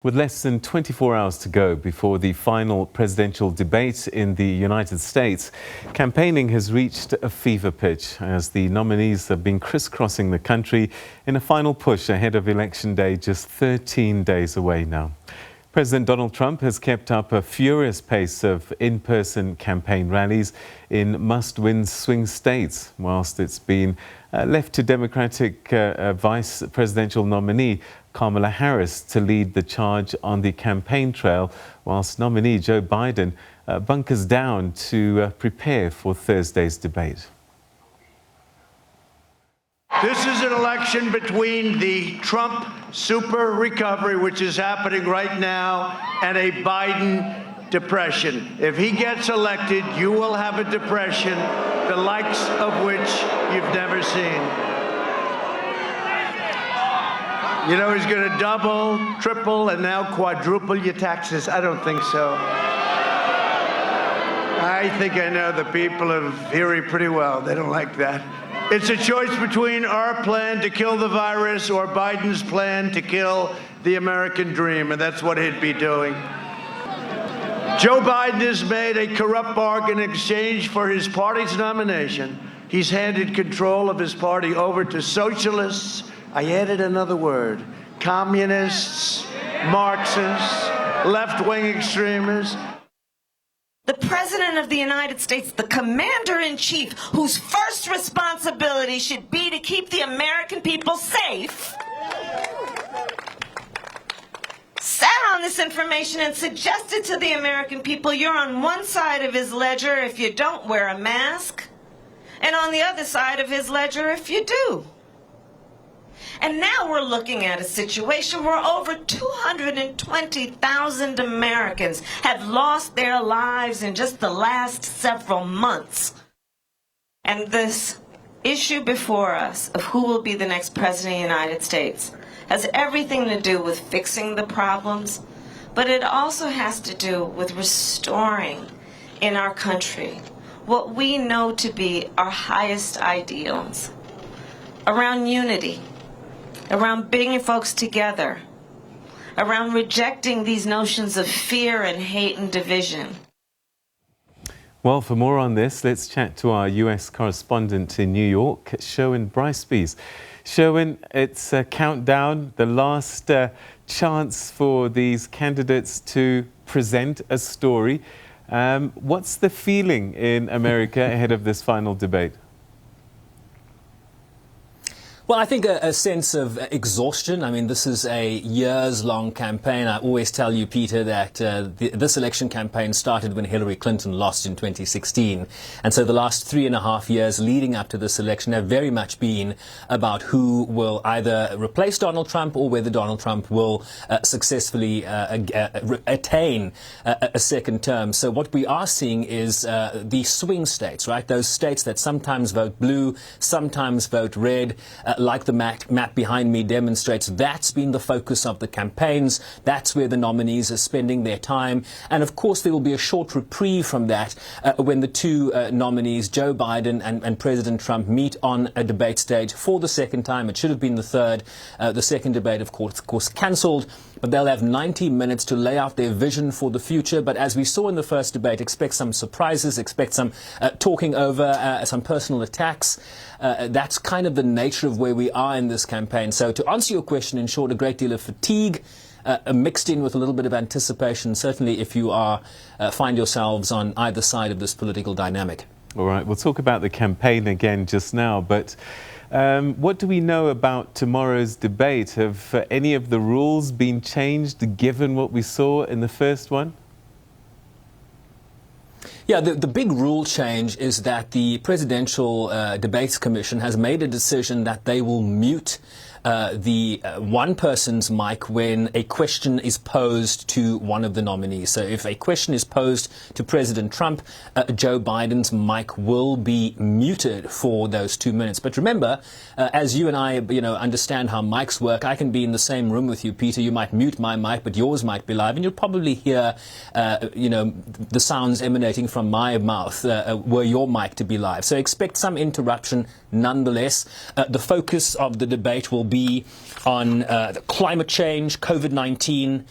With less than 24 hours to go before the final presidential debate in the United States, campaigning has reached a fever pitch as the nominees have been crisscrossing the country in a final push ahead of Election Day, just 13 days away now. President Donald Trump has kept up a furious pace of in-person campaign rallies in must-win swing states, whilst it's been left to Democratic vice presidential nominee Kamala Harris to lead the charge on the campaign trail, whilst nominee Joe Biden bunkers down to prepare for Thursday's debate. This is an election between the Trump super recovery, which is happening right now, and a Biden depression. If he gets elected, you will have a depression, the likes of which you've never seen. You know, he's going to double, triple, and now quadruple your taxes. I don't think so. I think I know the people of Erie pretty well. They don't like that. It's a choice between our plan to kill the virus or Biden's plan to kill the American dream, and that's what he'd be doing. Joe Biden has made a corrupt bargain in exchange for his party's nomination. He's handed control of his party over to socialists. I added another word: communists, Marxists, left-wing extremists. The President of the United States, the Commander-in-Chief, whose first responsibility should be to keep the American people safe, sat on this information and suggested to the American people, you're on one side of his ledger if you don't wear a mask, and on the other side of his ledger if you do. And now we're looking at a situation where over 220,000 Americans have lost their lives in just the last several months. And this issue before us of who will be the next president of the United States has everything to do with fixing the problems, but it also has to do with restoring in our country what we know to be our highest ideals around unity, around bringing folks together, around rejecting these notions of fear and hate and division. Well, for more on this, let's chat to our US correspondent in New York, Sherwin Bryce-Pease. Sherwin, it's a countdown, the last chance for these candidates to present a story. What's the feeling in America ahead of this final debate? Well, I think a sense of exhaustion. I mean, this is a years-long campaign. I always tell you, Peter, that this election campaign started when Hillary Clinton lost in 2016. And so the last 3.5 years leading up to this election have very much been about who will either replace Donald Trump or whether Donald Trump will successfully attain a second term. So what we are seeing is the swing states, right? Those states that sometimes vote blue, sometimes vote red. Like the map behind me demonstrates, that's been the focus of the campaigns. That's where the nominees are spending their time. And of course, there will be a short reprieve from that when the two nominees, Joe Biden and President Trump, meet on a debate stage for the second time. It should have been the third. The second debate, of course, cancelled. But they'll have 90 minutes to lay out their vision for the future. But as we saw in the first debate, expect some surprises, expect some talking over, some personal attacks. That's kind of the nature of where we are in this campaign. So to answer your question, in short, a great deal of fatigue mixed in with a little bit of anticipation, certainly if you find yourselves on either side of this political dynamic. All right, we'll talk about the campaign again just now, but what do we know about tomorrow's debate? Have any of the rules been changed given what we saw in the first one? Yeah, the big rule change is that the Presidential Debates Commission has made a decision that they will mute the one person's mic when a question is posed to one of the nominees. So if a question is posed to President Trump, Joe Biden's mic will be muted for those 2 minutes. But remember, as you and I, understand how mics work, I can be in the same room with you, Peter. You might mute my mic, but yours might be live, and you'll probably hear, the sounds emanating from my mouth were your mic to be live. So expect some interruption nonetheless. The focus of the debate will be on climate change, COVID-19,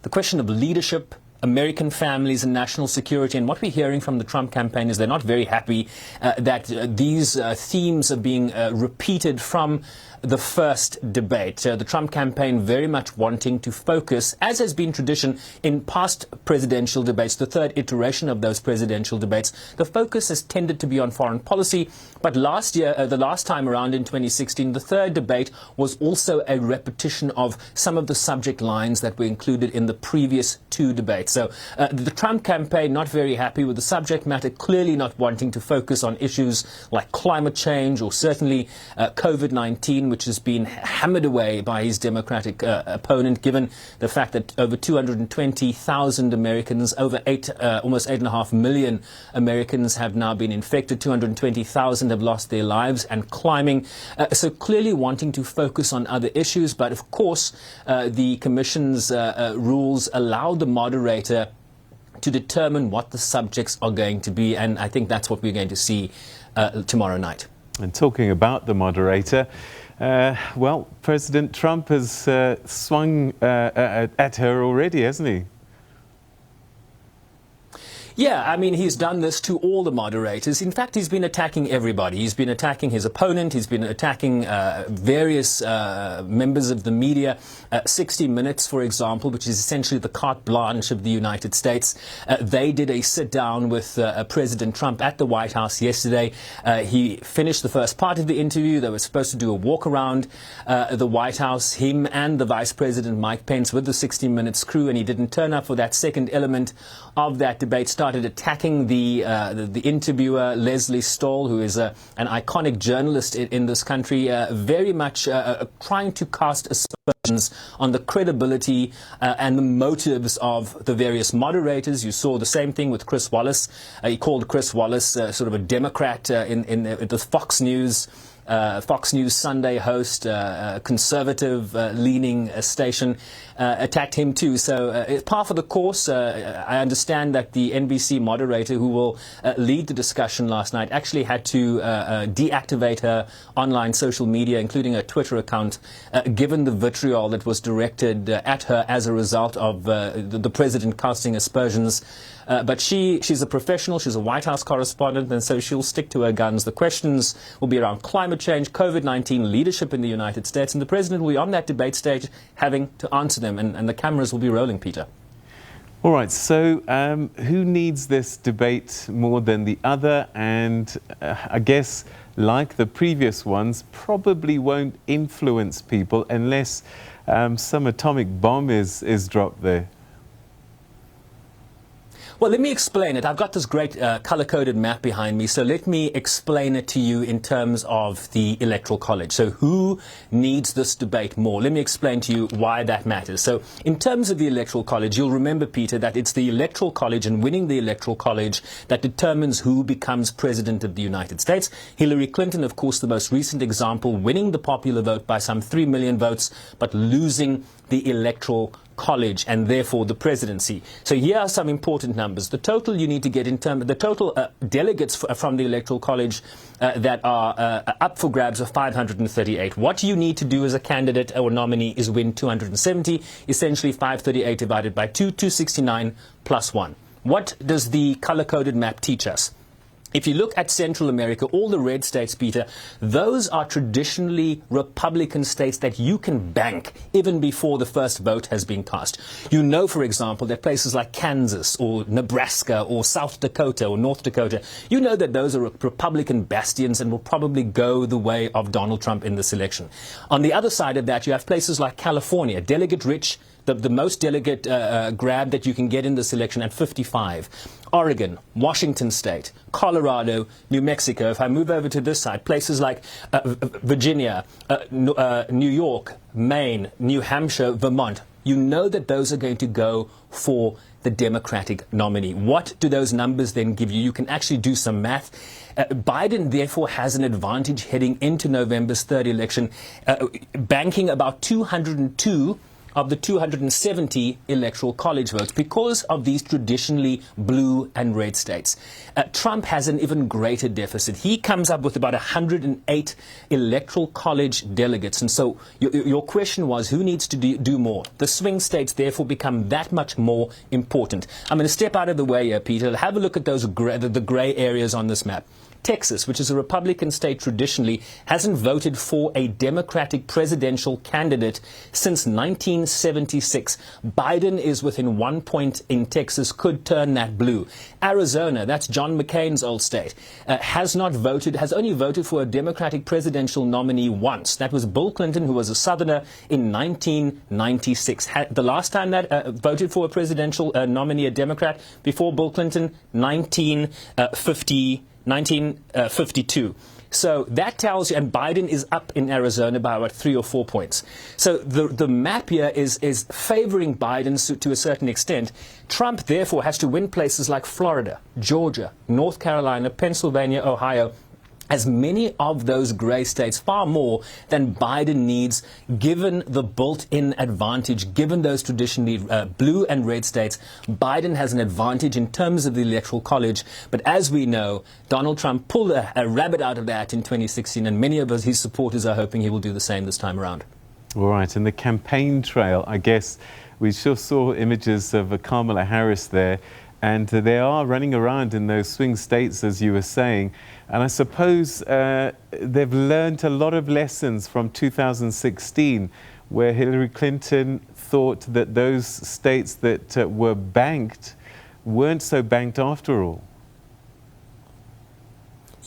the question of leadership, American families and national security. And what we're hearing from the Trump campaign is they're not very happy that these themes are being repeated from the first debate. The Trump campaign very much wanting to focus, as has been tradition in past presidential debates, the third iteration of those presidential debates, the focus has tended to be on foreign policy. But last year, the last time around in 2016, the third debate was also a repetition of some of the subject lines that were included in the previous two debates. So the Trump campaign not very happy with the subject matter, clearly not wanting to focus on issues like climate change or certainly COVID-19, which has been hammered away by his Democratic opponent, given the fact that over 220,000 Americans, almost 8.5 million Americans have now been infected, 220,000 have lost their lives and climbing. So clearly wanting to focus on other issues. But of course, the Commission's rules allow the moderator to determine what the subjects are going to be. And I think that's what we're going to see tomorrow night. And talking about the moderator, well, President Trump has swung at her already, hasn't he? Yeah, I mean, he's done this to all the moderators. In fact, he's been attacking everybody. He's been attacking his opponent. He's been attacking various members of the media. 60 Minutes, for example, which is essentially the carte blanche of the United States. They did a sit-down with President Trump at the White House yesterday. He finished the first part of the interview. They were supposed to do a walk around the White House, him and the Vice President Mike Pence with the 60 Minutes crew, and he didn't turn up for that second element of that debate. Started attacking the interviewer, Leslie Stahl, who is an iconic journalist in this country, very much trying to cast aspersions on the credibility and the motives of the various moderators. You saw the same thing with Chris Wallace. He called Chris Wallace sort of a Democrat in the Fox News Sunday host, conservative-leaning station, attacked him too. So it's par for the course. I understand that the NBC moderator who will lead the discussion last night actually had to deactivate her online social media, including her Twitter account, given the vitriol that was directed at her as a result of the president casting aspersions. But she's a professional, she's a White House correspondent, and so she'll stick to her guns. The questions will be around climate change, COVID-19, leadership in the United States, and the president will be on that debate stage having to answer them, and the cameras will be rolling, Peter. All right, so who needs this debate more than the other? And I guess, like the previous ones, probably won't influence people unless some atomic bomb is dropped there. Well, let me explain it. I've got this great color-coded map behind me, so let me explain it to you in terms of the Electoral College. So who needs this debate more? Let me explain to you why that matters. So in terms of the Electoral College, you'll remember, Peter, that it's the Electoral College and winning the Electoral College that determines who becomes President of the United States. Hillary Clinton, of course, the most recent example, winning the popular vote by some 3 million votes, but losing the Electoral College and therefore the presidency. So here are some important numbers. The total you need to get in terms of the total delegates from the Electoral College that are up for grabs are 538. What you need to do as a candidate or nominee is win 270, essentially 538 divided by 2, 269 plus 1. What does the color-coded map teach us? If you look at Central America, all the red states, Peter, those are traditionally Republican states that you can bank even before the first vote has been cast. You know, for example, that places like Kansas or Nebraska or South Dakota or North Dakota, you know that those are Republican bastions and will probably go the way of Donald Trump in this election. On the other side of that, you have places like California, delegate-rich, the most delegate grab that you can get in this election at 55. Oregon, Washington State, Colorado, New Mexico. If I move over to this side, places like Virginia, New York, Maine, New Hampshire, Vermont. You know that those are going to go for the Democratic nominee. What do those numbers then give you? You can actually do some math. Biden, therefore, has an advantage heading into November's third election, banking about 202 of the 270 electoral college votes because of these traditionally blue and red states. Trump has an even greater deficit. He comes up with about 108 electoral college delegates. And so your question was, who needs to do more? The swing states therefore become that much more important. I'm going to step out of the way here, Peter. Have a look at those the grey areas on this map. Texas, which is a Republican state traditionally, hasn't voted for a Democratic presidential candidate since 1976. Biden is within 1 point in Texas, could turn that blue. Arizona, that's John McCain's old state, has only voted for a Democratic presidential nominee once. That was Bill Clinton, who was a Southerner, in 1996. The last time that voted for a presidential nominee, a Democrat, before Bill Clinton, 1952. So that tells you, and Biden is up in Arizona by about 3 or 4 points. So the map here is favoring Biden to a certain extent. Trump, therefore, has to win places like Florida, Georgia, North Carolina, Pennsylvania, Ohio, as many of those grey states, far more than Biden needs, given the built-in advantage, given those traditionally blue and red states. Biden has an advantage in terms of the Electoral College. But as we know, Donald Trump pulled a rabbit out of that in 2016, and many of his supporters are hoping he will do the same this time around. All right, and the campaign trail, I guess we sure saw images of Kamala Harris there, and they are running around in those swing states, as you were saying. And I suppose they've learned a lot of lessons from 2016, where Hillary Clinton thought that those states that were banked weren't so banked after all.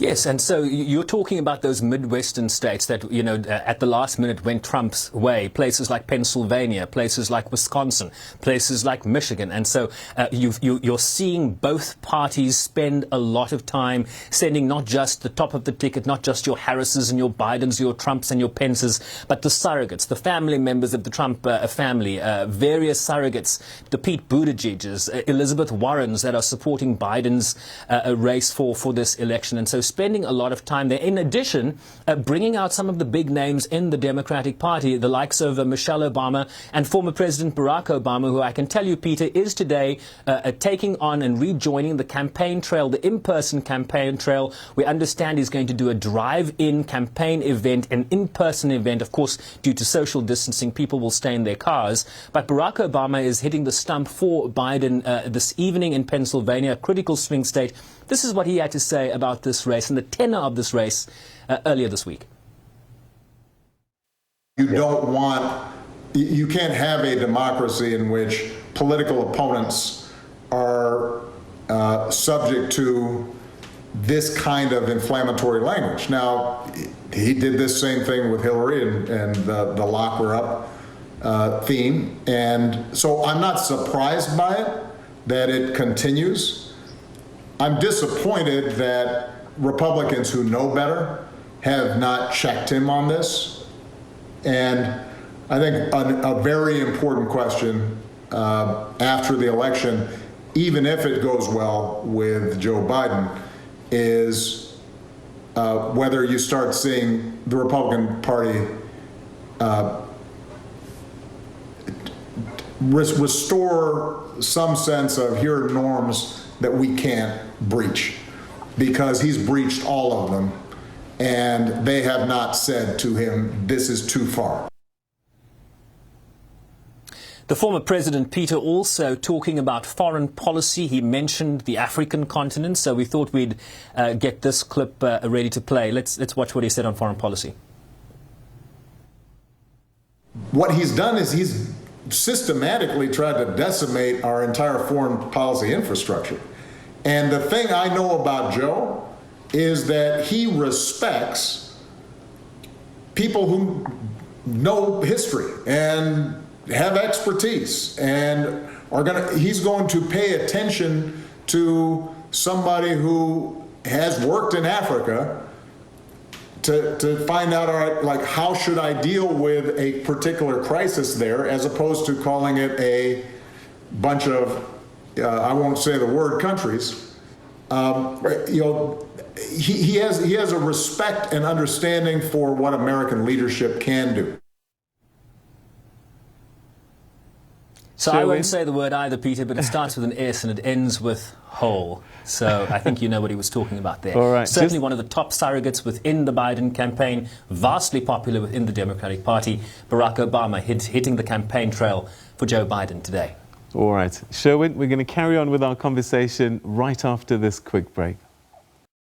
Yes, and so you're talking about those Midwestern states that, you know, at the last minute went Trump's way, places like Pennsylvania, places like Wisconsin, places like Michigan. And so you're seeing both parties spend a lot of time sending not just the top of the ticket, not just your Harrises and your Bidens, your Trumps and your Pences, but the surrogates, the family members of the Trump family, various surrogates, the Pete Buttigieg's, Elizabeth Warren's that are supporting Biden's race for this election. And so spending a lot of time there. In addition, bringing out some of the big names in the Democratic Party, the likes of Michelle Obama and former President Barack Obama, who I can tell you, Peter, is today taking on and rejoining the campaign trail, the in-person campaign trail. We understand he's going to do a drive-in campaign event, an in-person event. Of course, due to social distancing, people will stay in their cars. But Barack Obama is hitting the stump for Biden this evening in Pennsylvania, a critical swing state. This is what he had to say about this race and the tenor of this race earlier this week. You can't have a democracy in which political opponents are subject to this kind of inflammatory language. Now, he did this same thing with Hillary and the lock her up theme. And so I'm not surprised by it, that it continues. I'm disappointed that Republicans who know better have not checked him on this. And I think a very important question after the election, even if it goes well with Joe Biden, is whether you start seeing the Republican Party restore some sense of here are norms that we can't breach, because he's breached all of them, and they have not said to him, this is too far. The former president, Peter, also talking about foreign policy. He mentioned the African continent, so we thought we'd get this clip ready to play. Let's watch what he said on foreign policy. What he's done is he's systematically tried to decimate our entire foreign policy infrastructure. And the thing I know about Joe is that he respects people who know history and have expertise, and he's going to pay attention to somebody who has worked in Africa to find out, all right, like, how should I deal with a particular crisis there, as opposed to calling it a bunch of, I won't say the word countries. You know, he has a respect and understanding for what American leadership can do. So I Sherwin? won't say the word either, Peter, but it starts with an S and it ends with whole. So I think you know what he was talking about there. All right. Certainly one of the top surrogates within the Biden campaign, vastly popular within the Democratic Party. Barack Obama hitting the campaign trail for Joe Biden today. All right. Sherwin, we're going to carry on with our conversation right after this quick break.